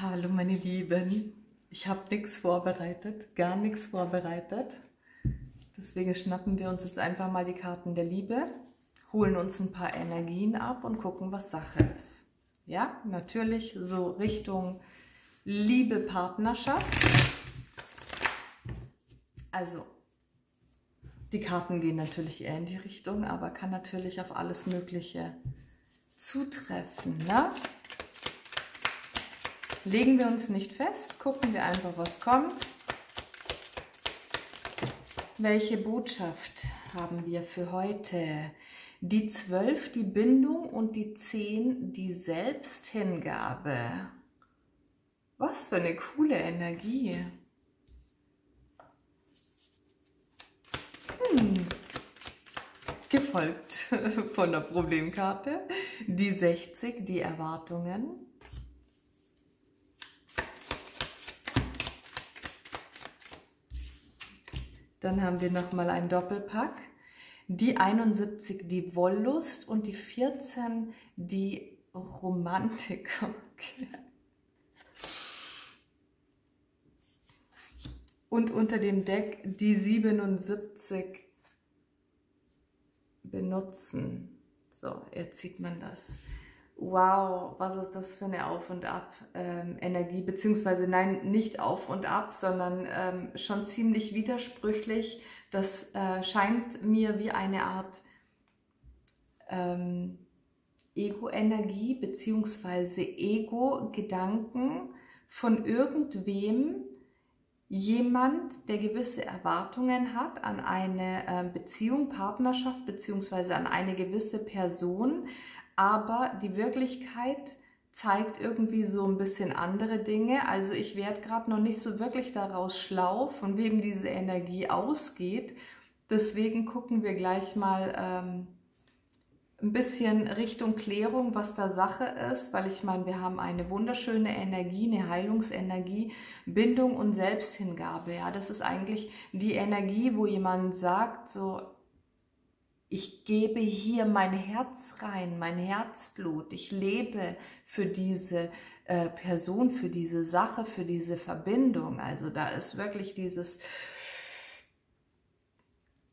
Hallo meine Lieben, ich habe nichts vorbereitet, gar nichts vorbereitet. Deswegen schnappen wir uns jetzt einfach mal die Karten der Liebe, holen uns ein paar Energien ab und gucken, was Sache ist. Ja, natürlich so Richtung Liebe, Partnerschaft. Also, die Karten gehen natürlich eher in die Richtung, aber kann natürlich auf alles Mögliche zutreffen, ne? Legen wir uns nicht fest, gucken wir einfach, was kommt. Welche Botschaft haben wir für heute? Die 12, die Bindung, und die 10, die Selbsthingabe. Was für eine coole Energie. Gefolgt von der Problemkarte. Die 60, die Erwartungen. Dann haben wir nochmal einen Doppelpack. Die 71, die Wollust, und die 14, die Romantik. Okay. Und unter dem Deck die 77, benutzen. So, jetzt sieht man das. Wow, was ist das für eine Auf- und Ab-Energie, beziehungsweise nein, nicht auf und ab, sondern schon ziemlich widersprüchlich. Das scheint mir wie eine Art Ego-Energie, beziehungsweise Ego-Gedanken von irgendwem, jemand, der gewisse Erwartungen hat an eine Beziehung, Partnerschaft, beziehungsweise an eine gewisse Person, aber die Wirklichkeit zeigt irgendwie so ein bisschen andere Dinge. Also ich werde gerade noch nicht so wirklich daraus schlau, von wem diese Energie ausgeht. Deswegen gucken wir gleich mal ein bisschen Richtung Klärung, was da Sache ist, weil ich meine, wir haben eine wunderschöne Energie, eine Heilungsenergie, Bindung und Selbsthingabe. Ja, das ist eigentlich die Energie, wo jemand sagt, so, ich gebe hier mein Herz rein, mein Herzblut. Ich lebe für diese Person, für diese Sache, für diese Verbindung. Also da ist wirklich dieses,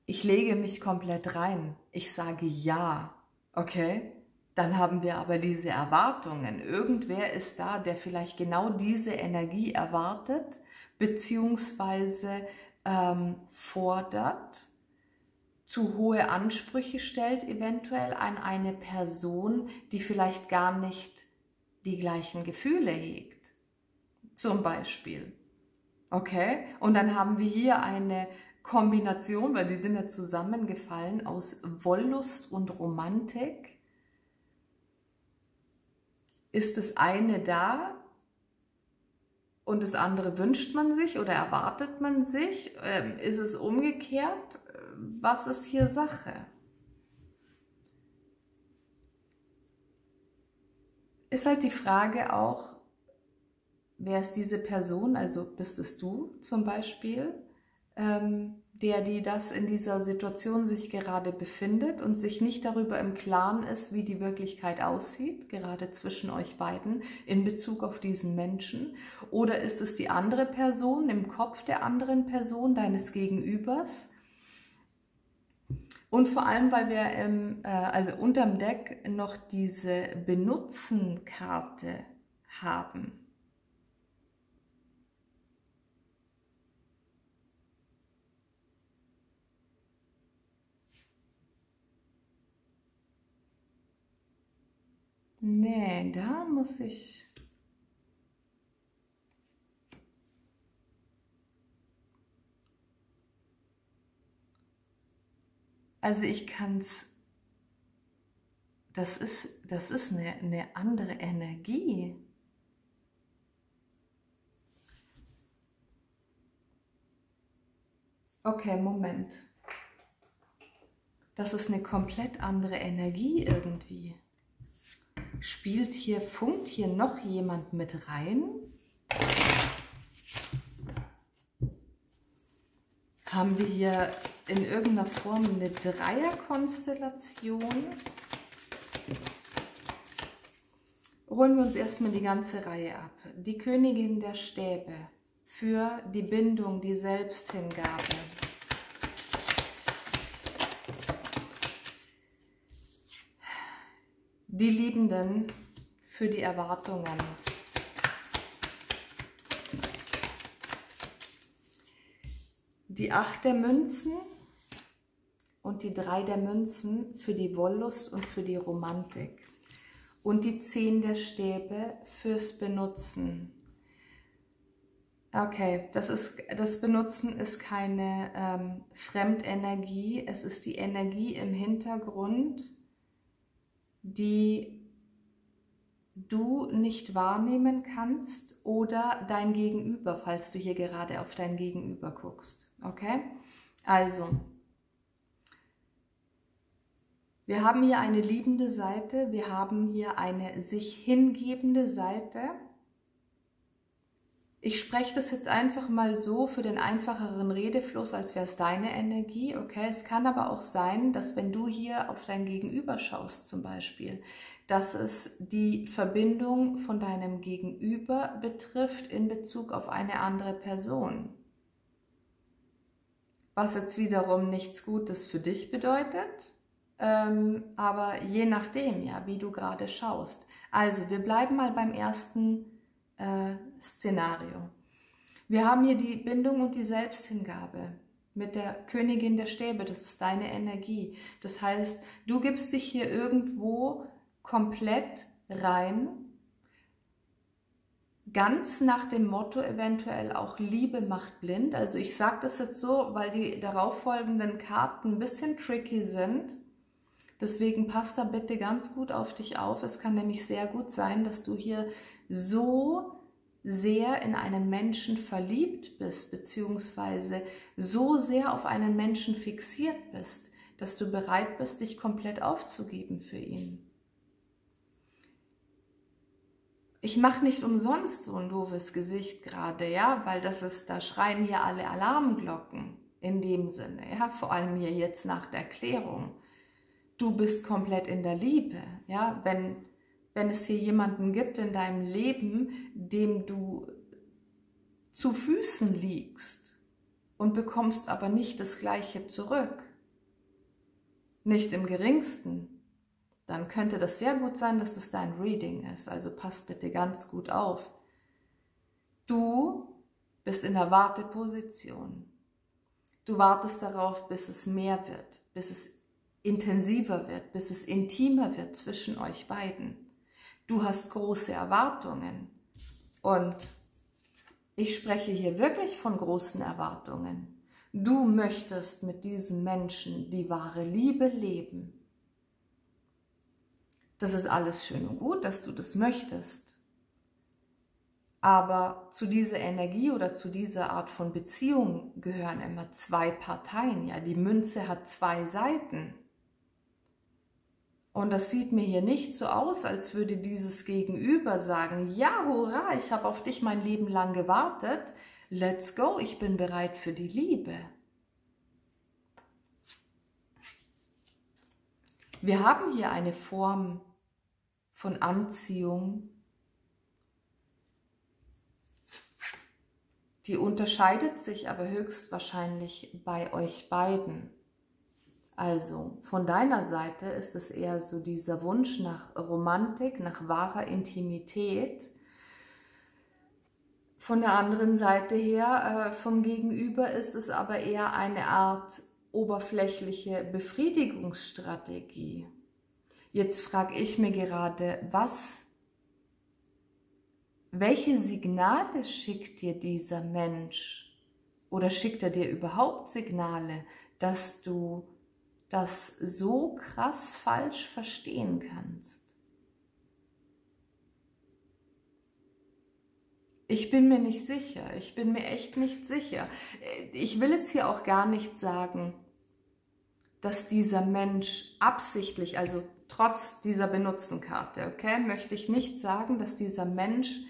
ich lege mich komplett rein. Ich sage ja, okay? Dann haben wir aber diese Erwartungen. Irgendwer ist da, der vielleicht genau diese Energie erwartet, beziehungsweise fordert, zu hohe Ansprüche stellt, eventuell an eine Person, die vielleicht gar nicht die gleichen Gefühle hegt. Zum Beispiel. Okay? Und dann haben wir hier eine Kombination, weil die sind ja zusammengefallen, aus Wollust und Romantik. Ist das eine da und das andere wünscht man sich oder erwartet man sich? Ist es umgekehrt? Was ist hier Sache? Ist halt die Frage auch, wer ist diese Person, also bist es du zum Beispiel, die das in dieser Situation sich gerade befindet und sich nicht darüber im Klaren ist, wie die Wirklichkeit aussieht, gerade zwischen euch beiden in Bezug auf diesen Menschen? Oder ist es die andere Person im Kopf der anderen Person, deines Gegenübers? Und vor allem, weil wir also unterm Deck noch diese Benutzen-Karte haben. Nee, da muss ich... Also ich kann es... Das ist eine andere Energie. Okay, Moment. Das ist eine komplett andere Energie irgendwie. Funkt hier noch jemand mit rein? Haben wir hier in irgendeiner Form eine Dreierkonstellation? holen wir uns erstmal die ganze Reihe ab. Die Königin der Stäbe für die Bindung, die Selbsthingabe. Die Liebenden für die Erwartungen. Die 8 der Münzen und die 3 der Münzen für die Wollust und für die Romantik. Und die 10 der Stäbe fürs Benutzen. Okay, das Benutzen ist keine Fremdenergie, es ist die Energie im Hintergrund, die du nicht wahrnehmen kannst oder dein Gegenüber, falls du hier gerade auf dein Gegenüber guckst. Okay? Also, wir haben hier eine liebende Seite, wir haben hier eine sich hingebende Seite. Ich spreche das jetzt einfach mal so für den einfacheren Redefluss, als wäre es deine Energie. Okay? Es kann aber auch sein, dass wenn du hier auf dein Gegenüber schaust zum Beispiel, dass es die Verbindung von deinem Gegenüber betrifft in Bezug auf eine andere Person. Was jetzt wiederum nichts Gutes für dich bedeutet, aber je nachdem, ja, wie du gerade schaust. Also, wir bleiben mal beim ersten Szenario. Wir haben hier die Bindung und die Selbsthingabe mit der Königin der Stäbe, das ist deine Energie. Das heißt, du gibst dich hier irgendwo komplett rein, ganz nach dem Motto eventuell auch Liebe macht blind. Also ich sage das jetzt so, weil die darauffolgenden Karten ein bisschen tricky sind. Deswegen passt da bitte ganz gut auf dich auf. Es kann nämlich sehr gut sein, dass du hier so sehr in einen Menschen verliebt bist, beziehungsweise so sehr auf einen Menschen fixiert bist, dass du bereit bist, dich komplett aufzugeben für ihn. Ich mache nicht umsonst so ein doofes Gesicht gerade, ja, weil da schreien hier alle Alarmglocken in dem Sinne, ja, vor allem hier jetzt nach der Klärung. Du bist komplett in der Liebe, ja, wenn es hier jemanden gibt in deinem Leben, dem du zu Füßen liegst und bekommst aber nicht das Gleiche zurück, nicht im geringsten, dann könnte das sehr gut sein, dass das dein Reading ist. Also pass bitte ganz gut auf. Du bist in der Warteposition. Du wartest darauf, bis es mehr wird, bis es intensiver wird, bis es intimer wird zwischen euch beiden. Du hast große Erwartungen. Und ich spreche hier wirklich von großen Erwartungen. Du möchtest mit diesem Menschen die wahre Liebe leben. Das ist alles schön und gut, dass du das möchtest. Aber zu dieser Energie oder zu dieser Art von Beziehung gehören immer 2 Parteien. Ja? Die Münze hat 2 Seiten. Und das sieht mir hier nicht so aus, als würde dieses Gegenüber sagen, ja, hurra, ich habe auf dich mein Leben lang gewartet. Let's go, ich bin bereit für die Liebe. Wir haben hier eine Form von Anziehung, die unterscheidet sich aber höchstwahrscheinlich bei euch beiden. Also von deiner Seite ist es eher so dieser Wunsch nach Romantik, nach wahrer Intimität. Von der anderen Seite her, vom Gegenüber, ist es aber eher eine Art oberflächliche Befriedigungsstrategie. Jetzt frage ich mir gerade, welche Signale schickt dir dieser Mensch? Oder schickt er dir überhaupt Signale, dass du das so krass falsch verstehen kannst? Ich bin mir nicht sicher. Ich bin mir echt nicht sicher. Ich will jetzt hier auch gar nicht sagen, dass dieser Mensch absichtlich, also trotz dieser Benutzenkarte, okay, möchte ich nicht sagen, dass dieser Mensch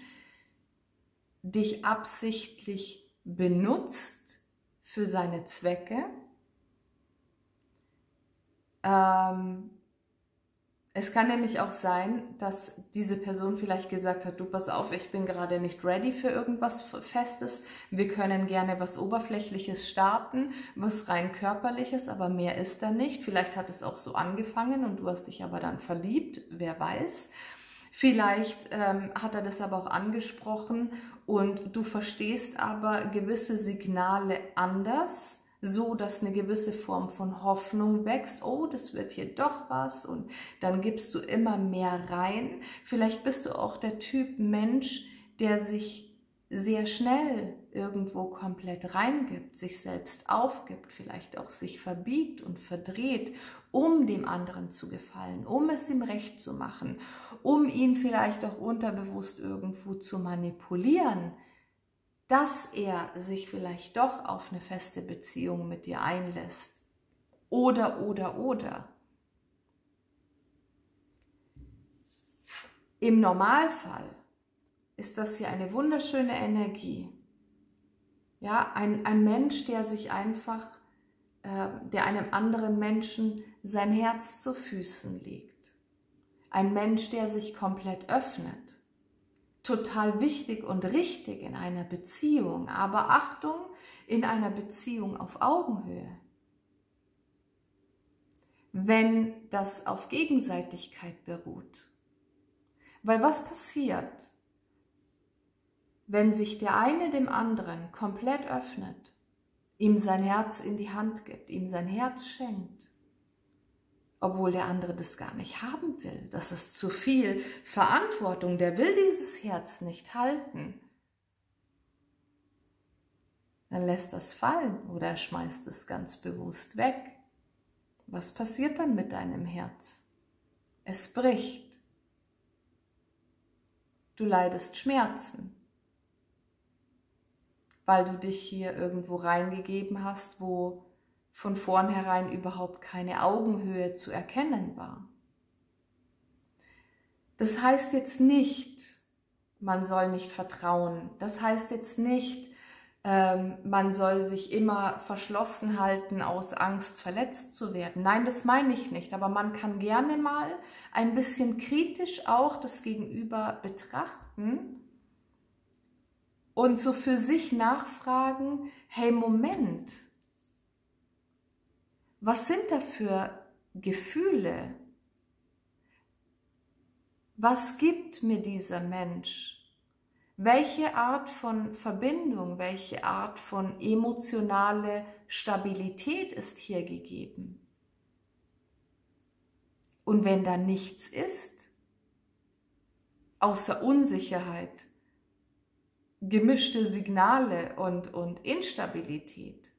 dich absichtlich benutzt für seine Zwecke. Es kann nämlich auch sein, dass diese Person vielleicht gesagt hat, du pass auf, ich bin gerade nicht ready für irgendwas Festes. Wir können gerne was Oberflächliches starten, was rein Körperliches, aber mehr ist da nicht. Vielleicht hat es auch so angefangen und du hast dich aber dann verliebt, wer weiß. Vielleicht hat er das aber auch angesprochen und du verstehst aber gewisse Signale anders, so dass eine gewisse Form von Hoffnung wächst. Oh, das wird hier doch was, und dann gibst du immer mehr rein. Vielleicht bist du auch der Typ Mensch, der sich sehr schnell irgendwo komplett reingibt, sich selbst aufgibt, vielleicht auch sich verbiegt und verdreht, um dem anderen zu gefallen, um es ihm recht zu machen, um ihn vielleicht auch unterbewusst irgendwo zu manipulieren, dass er sich vielleicht doch auf eine feste Beziehung mit dir einlässt. Oder. Im Normalfall ist das hier eine wunderschöne Energie. Ja, ein Mensch, der sich einfach, der einem anderen Menschen sein Herz zu Füßen legt. Ein Mensch, der sich komplett öffnet. Total wichtig und richtig in einer Beziehung, aber Achtung, in einer Beziehung auf Augenhöhe. Wenn das auf Gegenseitigkeit beruht. Weil was passiert, wenn sich der eine dem anderen komplett öffnet, ihm sein Herz in die Hand gibt, ihm sein Herz schenkt, obwohl der andere das gar nicht haben will. Das ist zu viel Verantwortung. Der will dieses Herz nicht halten. Dann lässt das fallen oder er schmeißt es ganz bewusst weg. Was passiert dann mit deinem Herz? Es bricht. Du leidest Schmerzen, weil du dich hier irgendwo reingegeben hast, wo von vornherein überhaupt keine Augenhöhe zu erkennen war. Das heißt jetzt nicht, man soll nicht vertrauen. Das heißt jetzt nicht, man soll sich immer verschlossen halten aus Angst, verletzt zu werden. Nein, das meine ich nicht. Aber man kann gerne mal ein bisschen kritisch auch das Gegenüber betrachten und so für sich nachfragen, hey, Moment, was sind da für Gefühle? Was gibt mir dieser Mensch? Welche Art von Verbindung, welche Art von emotionale Stabilität ist hier gegeben? Und wenn da nichts ist, außer Unsicherheit, gemischte Signale und Instabilität,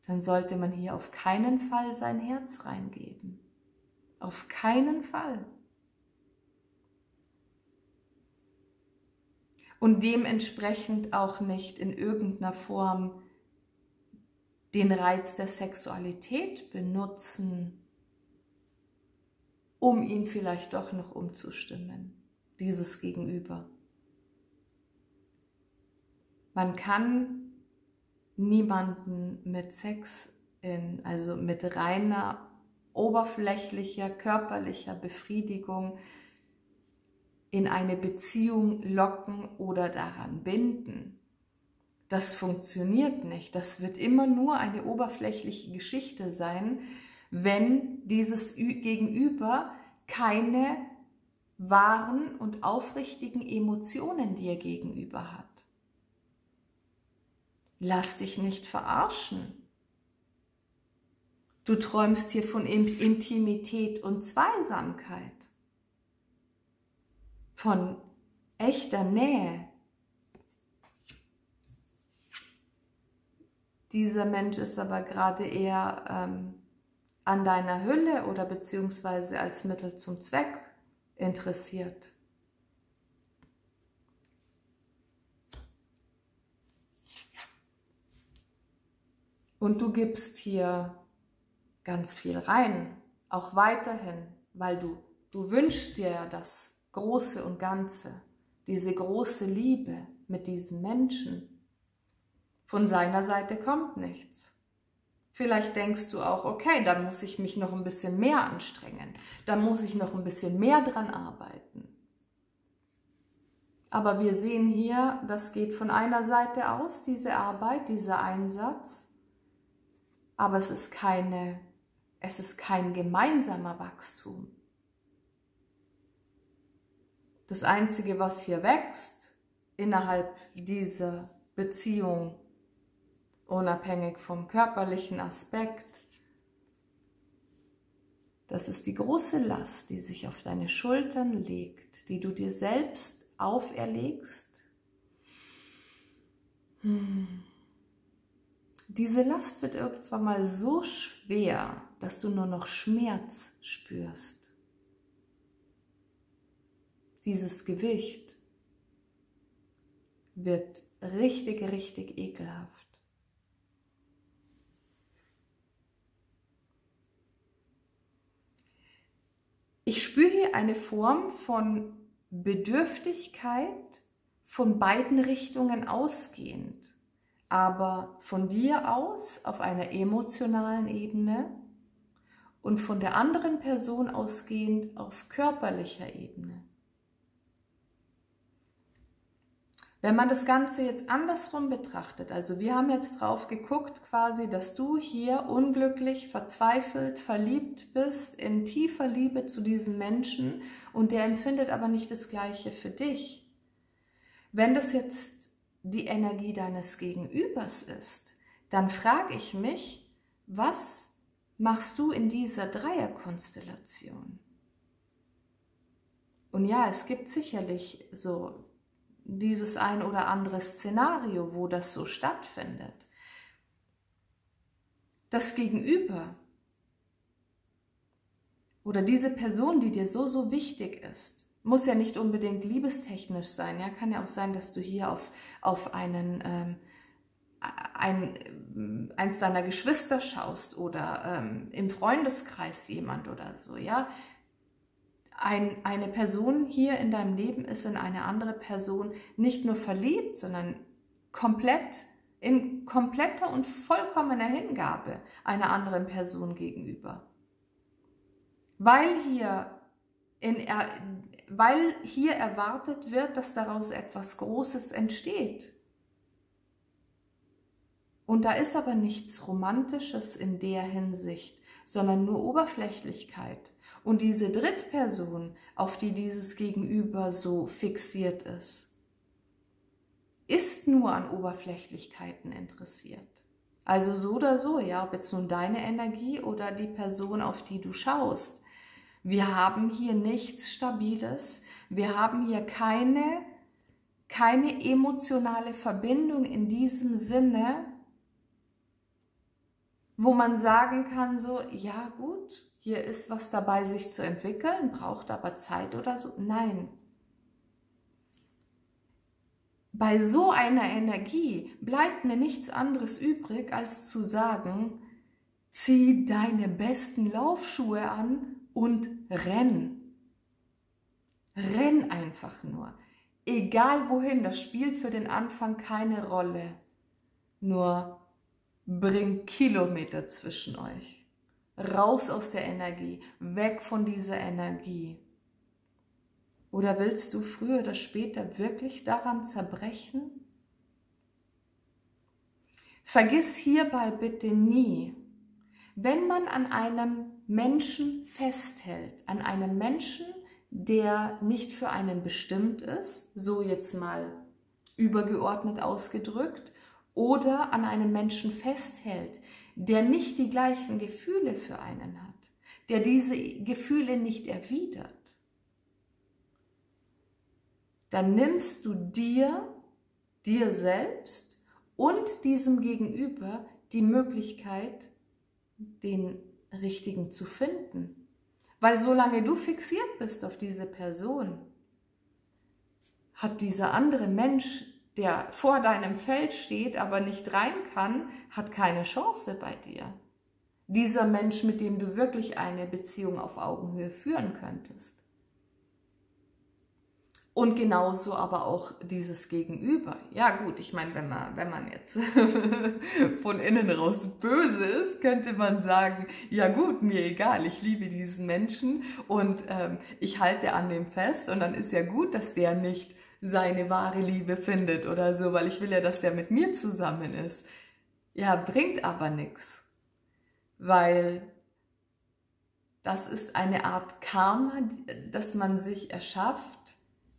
dann sollte man hier auf keinen Fall sein Herz reingeben. Auf keinen Fall. Und dementsprechend auch nicht in irgendeiner Form den Reiz der Sexualität benutzen, um ihn vielleicht doch noch umzustimmen, dieses Gegenüber. Man kann niemanden mit Sex, also mit reiner, oberflächlicher, körperlicher Befriedigung in eine Beziehung locken oder daran binden. Das funktioniert nicht. Das wird immer nur eine oberflächliche Geschichte sein, wenn dieses Gegenüber keine wahren und aufrichtigen Emotionen dir gegenüber hat. Lass dich nicht verarschen. Du träumst hier von Intimität und Zweisamkeit, von echter Nähe. Dieser Mensch ist aber gerade eher an deiner Hülle oder beziehungsweise als Mittel zum Zweck interessiert. Und du gibst hier ganz viel rein, auch weiterhin, weil du wünschst dir ja das Große und Ganze, diese große Liebe mit diesem Menschen. Von seiner Seite kommt nichts. Vielleicht denkst du auch, okay, dann muss ich mich noch ein bisschen mehr anstrengen. Dann muss ich noch ein bisschen mehr dran arbeiten. Aber wir sehen hier, das geht von einer Seite aus, diese Arbeit, dieser Einsatz. Aber es ist kein gemeinsamer Wachstum. Das Einzige, was hier wächst, innerhalb dieser Beziehung, unabhängig vom körperlichen Aspekt, das ist die große Last, die sich auf deine Schultern legt, die du dir selbst auferlegst. Diese Last wird irgendwann mal so schwer, dass du nur noch Schmerz spürst. Dieses Gewicht wird richtig, richtig ekelhaft. Ich spüre hier eine Form von Bedürftigkeit von beiden Richtungen ausgehend, aber von dir aus auf einer emotionalen Ebene und von der anderen Person ausgehend auf körperlicher Ebene. Wenn man das Ganze jetzt andersrum betrachtet, also wir haben jetzt drauf geguckt quasi, dass du hier unglücklich, verzweifelt, verliebt bist, in tiefer Liebe zu diesem Menschen und der empfindet aber nicht das Gleiche für dich. Wenn das jetzt die Energie deines Gegenübers ist, dann frage ich mich, was machst du in dieser Dreierkonstellation? Und ja, es gibt sicherlich so dieses ein oder andere Szenario, wo das so stattfindet. Das Gegenüber oder diese Person, die dir so, so wichtig ist, muss ja nicht unbedingt liebestechnisch sein. Ja? Kann ja auch sein, dass du hier auf eins deiner Geschwister schaust oder im Freundeskreis jemand oder so, ja. Eine Person hier in deinem Leben ist in eine andere Person nicht nur verliebt, sondern in kompletter und vollkommener Hingabe einer anderen Person gegenüber. Weil hier erwartet wird, dass daraus etwas Großes entsteht. Und da ist aber nichts Romantisches in der Hinsicht, sondern nur Oberflächlichkeit. Und diese Drittperson, auf die dieses Gegenüber so fixiert ist nur an Oberflächlichkeiten interessiert. Also so oder so, ja, ob jetzt nun deine Energie oder die Person, auf die du schaust. Wir haben hier nichts Stabiles, wir haben hier keine emotionale Verbindung in diesem Sinne, wo man sagen kann so, ja gut, hier ist was dabei, sich zu entwickeln, braucht aber Zeit oder so. Nein. Bei so einer Energie bleibt mir nichts anderes übrig, als zu sagen, zieh deine besten Laufschuhe an und renn. Renn einfach nur. Egal wohin, das spielt für den Anfang keine Rolle. Nur bring Kilometer zwischen euch. Raus aus der Energie, weg von dieser Energie. Oder willst du früher oder später wirklich daran zerbrechen? Vergiss hierbei bitte nie, wenn man an einem Menschen festhält, an einem Menschen, der nicht für einen bestimmt ist, so jetzt mal übergeordnet ausgedrückt, oder an einem Menschen festhält, der nicht die gleichen Gefühle für einen hat, der diese Gefühle nicht erwidert, dann nimmst du dir selbst und diesem Gegenüber die Möglichkeit, den Richtigen zu finden. Weil solange du fixiert bist auf diese Person, hat dieser andere Mensch, der vor deinem Feld steht, aber nicht rein kann, hat keine Chance bei dir. Dieser Mensch, mit dem du wirklich eine Beziehung auf Augenhöhe führen könntest. Und genauso aber auch dieses Gegenüber. Ja gut, ich meine, wenn man jetzt von innen raus böse ist, könnte man sagen, ja gut, mir egal, ich liebe diesen Menschen und ich halte an dem fest und dann ist ja gut, dass der nicht seine wahre Liebe findet oder so, weil ich will ja, dass der mit mir zusammen ist. Ja, bringt aber nichts, weil das ist eine Art Karma, das man sich erschafft,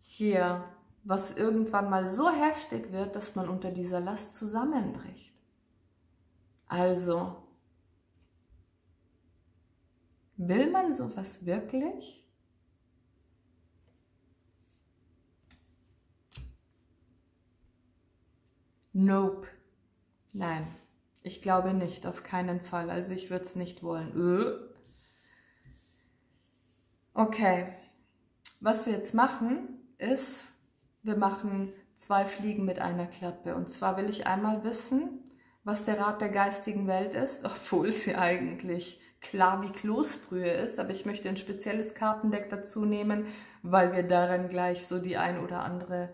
hier, was irgendwann mal so heftig wird, dass man unter dieser Last zusammenbricht. Also, will man sowas wirklich? Nope. Nein, ich glaube nicht, auf keinen Fall. Also ich würde es nicht wollen. Okay, was wir jetzt machen, ist, wir machen 2 Fliegen mit einer Klappe. Und zwar will ich einmal wissen, was der Rat der geistigen Welt ist, obwohl sie eigentlich klar wie Kloßbrühe ist. Aber ich möchte ein spezielles Kartendeck dazu nehmen, weil wir darin gleich so die ein oder andere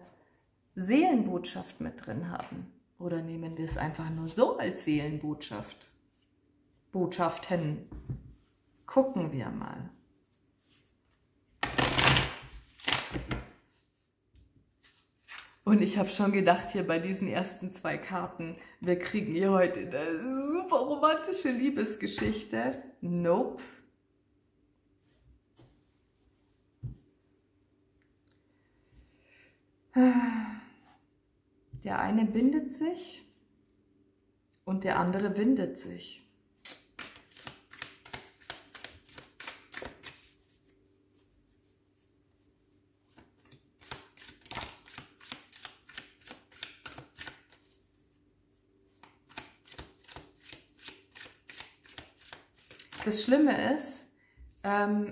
Seelenbotschaft mit drin haben. Oder nehmen wir es einfach nur so als Seelenbotschaft? Botschaften. Gucken wir mal. Und ich habe schon gedacht, hier bei diesen ersten 2 Karten, wir kriegen hier heute eine super romantische Liebesgeschichte. Nope. Der eine bindet sich und der andere windet sich. Das Schlimme ist, also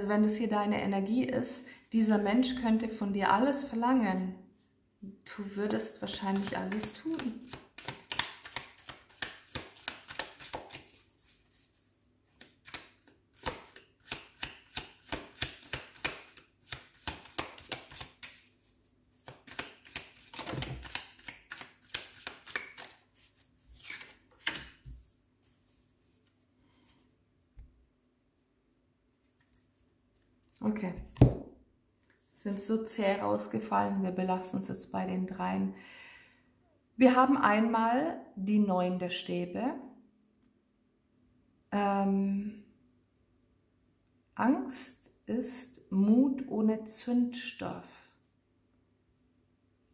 wenn das hier deine Energie ist, dieser Mensch könnte von dir alles verlangen. Du würdest wahrscheinlich alles tun. Okay, sind so zäh rausgefallen, wir belassen es jetzt bei den 3. Wir haben einmal die 9 der Stäbe. Angst ist Mut ohne Zündstoff.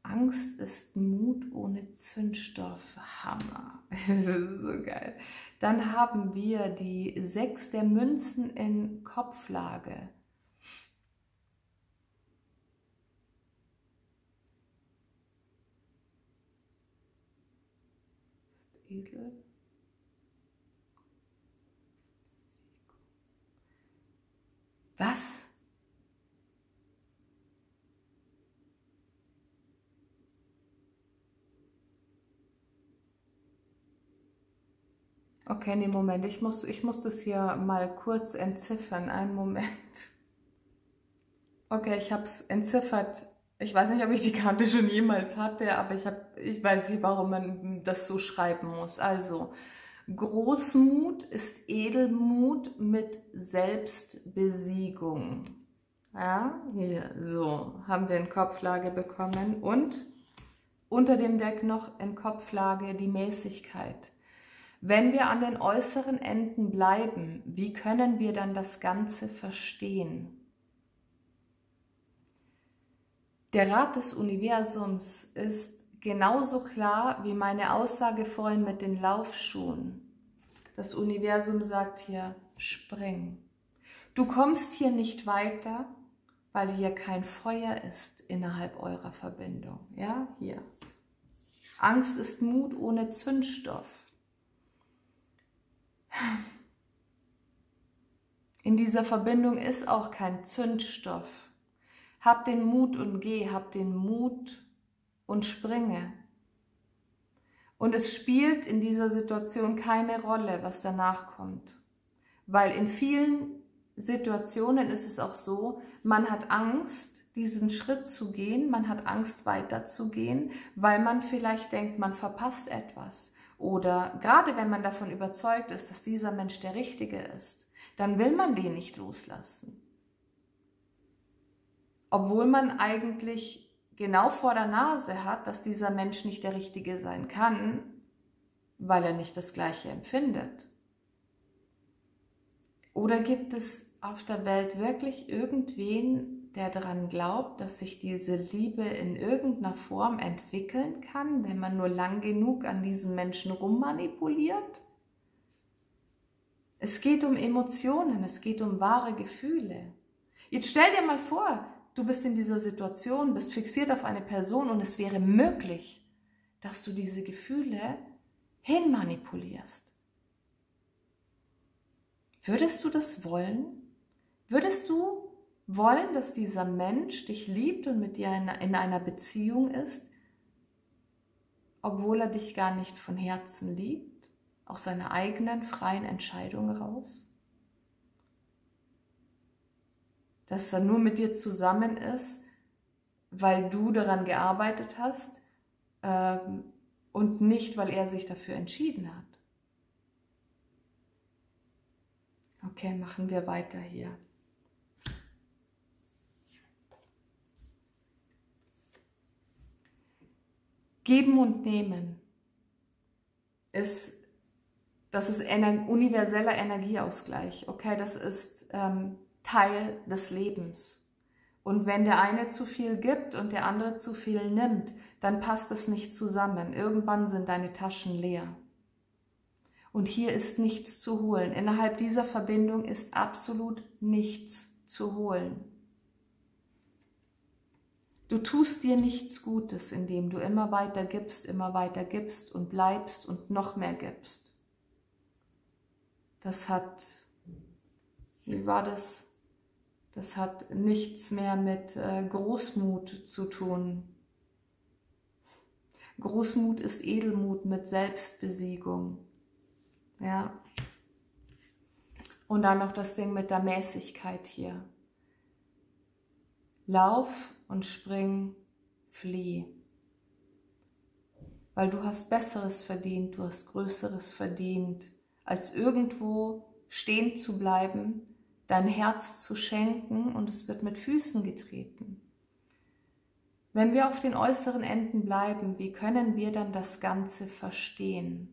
Angst ist Mut ohne Zündstoff. Hammer. Das ist so geil. Dann haben wir die 6 der Münzen in Kopflage. Edel. Was? Okay, nee, Moment, ich muss das hier mal kurz entziffern. Einen Moment. Okay, ich habe es entziffert. Ich weiß nicht, ob ich die Karte schon jemals hatte, aber ich weiß nicht, warum man das so schreiben muss. Also, Großmut ist Edelmut mit Selbstbesiegung. Ja, hier, so, haben wir in Kopflage bekommen. Und unter dem Deck noch in Kopflage die Mäßigkeit. Wenn wir an den äußeren Enden bleiben, wie können wir dann das Ganze verstehen? Der Rat des Universums ist genauso klar wie meine Aussage vorhin mit den Laufschuhen. Das Universum sagt hier, spring. Du kommst hier nicht weiter, weil hier kein Feuer ist innerhalb eurer Verbindung. Ja, hier. Angst ist Mut ohne Zündstoff. In dieser Verbindung ist auch kein Zündstoff. Hab den Mut und geh, hab den Mut und springe. Und es spielt in dieser Situation keine Rolle, was danach kommt. Weil in vielen Situationen ist es auch so, man hat Angst, diesen Schritt zu gehen, man hat Angst weiterzugehen, weil man vielleicht denkt, man verpasst etwas. Oder gerade wenn man davon überzeugt ist, dass dieser Mensch der Richtige ist, dann will man den nicht loslassen. Obwohl man eigentlich genau vor der Nase hat, dass dieser Mensch nicht der Richtige sein kann, weil er nicht das Gleiche empfindet. Oder gibt es auf der Welt wirklich irgendwen, der daran glaubt, dass sich diese Liebe in irgendeiner Form entwickeln kann, wenn man nur lang genug an diesen Menschen rummanipuliert? Es geht um Emotionen, es geht um wahre Gefühle. Jetzt stell dir mal vor, du bist in dieser Situation, bist fixiert auf eine Person und es wäre möglich, dass du diese Gefühle hinmanipulierst. Würdest du das wollen? Würdest du wollen, dass dieser Mensch dich liebt und mit dir in einer Beziehung ist, obwohl er dich gar nicht von Herzen liebt, aus seiner eigenen freien Entscheidung heraus? Dass er nur mit dir zusammen ist, weil du daran gearbeitet hast und nicht, weil er sich dafür entschieden hat. Okay, machen wir weiter hier. Geben und Nehmen das ist ein universeller Energieausgleich. Okay, das ist Teil des Lebens. Und wenn der eine zu viel gibt und der andere zu viel nimmt, dann passt es nicht zusammen. Irgendwann sind deine Taschen leer. Und hier ist nichts zu holen. Innerhalb dieser Verbindung ist absolut nichts zu holen. Du tust dir nichts Gutes, indem du immer weiter gibst und bleibst und noch mehr gibst. Das hat, wie war das? Das hat nichts mehr mit Großmut zu tun. Großmut ist Edelmut mit Selbstbesiegung. Ja. Und dann noch das Ding mit der Mäßigkeit hier. Lauf und spring, flieh. Weil du hast Besseres verdient, du hast Größeres verdient, als irgendwo stehen zu bleiben, dein Herz zu schenken und es wird mit Füßen getreten. Wenn wir auf den äußeren Enden bleiben, wie können wir dann das Ganze verstehen?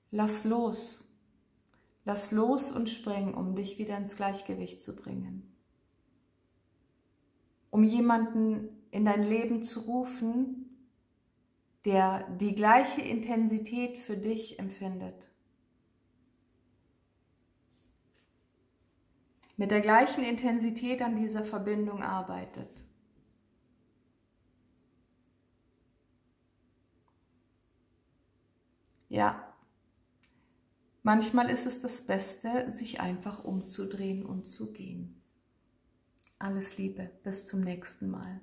Lass los und spring, um dich wieder ins Gleichgewicht zu bringen. Um jemanden in dein Leben zu rufen, der die gleiche Intensität für dich empfindet. Mit der gleichen Intensität an dieser Verbindung arbeitet. Ja. Manchmal ist es das Beste, sich einfach umzudrehen und zu gehen. Alles Liebe, bis zum nächsten Mal.